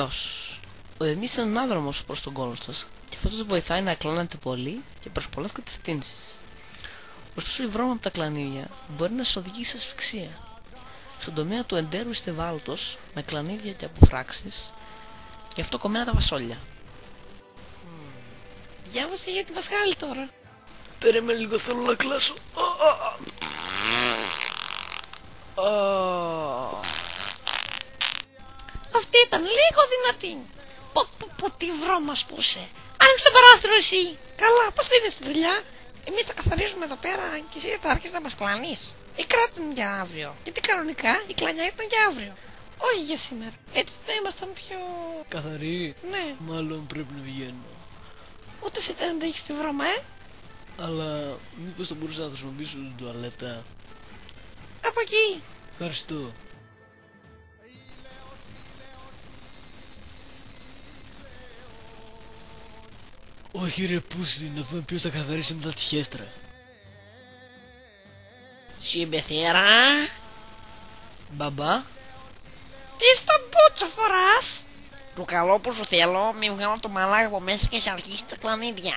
Αλλιώς, ο Ερμής είναι ανάδρομος προς τον κόλο σας και αυτό τους βοηθάει να εκλάνετε πολύ και προς πολλές κατευθύνσεις. Ωστόσο, η βρώμα από τα κλανίδια μπορεί να σας οδηγήσει σε ασφυξία. Στον τομέα του εντέρου είστε ευάλωτος με κλανίδια και αποφράξεις, γι' αυτό κομμένα τα βασόλια. Διάβασε για τη Βασχάλη τώρα. Περίμενε λίγο, θέλω να κλάσω. Αυτή ήταν λίγο δυνατή. Τι βρώμα σπούσε. Άνοιξε το παράθυρο εσύ. Καλά, πώς είναι στη δουλειά? Εμείς τα καθαρίζουμε εδώ πέρα και εσύ θα άρχισεις να μας κλανείς. Ή κράτη την για αύριο. Γιατί κανονικά η κλανιά ήταν για αύριο. Όχι για σήμερα. Έτσι θα ήμασταν πιο... Καθαρή. Ναι. Μάλλον πρέπει να βγαίνω. Ούτε εσύ δεν αντέχεις τη βρώμα, Αλλά μήπως θα μπορούσα να χρησιμοποιήσω την τουαλέτα? Από εκεί. Ευχαριστώ. Όχι ρε πούστη, να δούμε ποιος θα καθαρίσει μετά τη χέστρα. Συμπεθέρα. Μπαμπά. Τι στον πούτσο φοράς? Το καλό που σου θέλω, μην βγάλω το μαλάκι από μέσα και σε αρχίσει τα κλανίδια.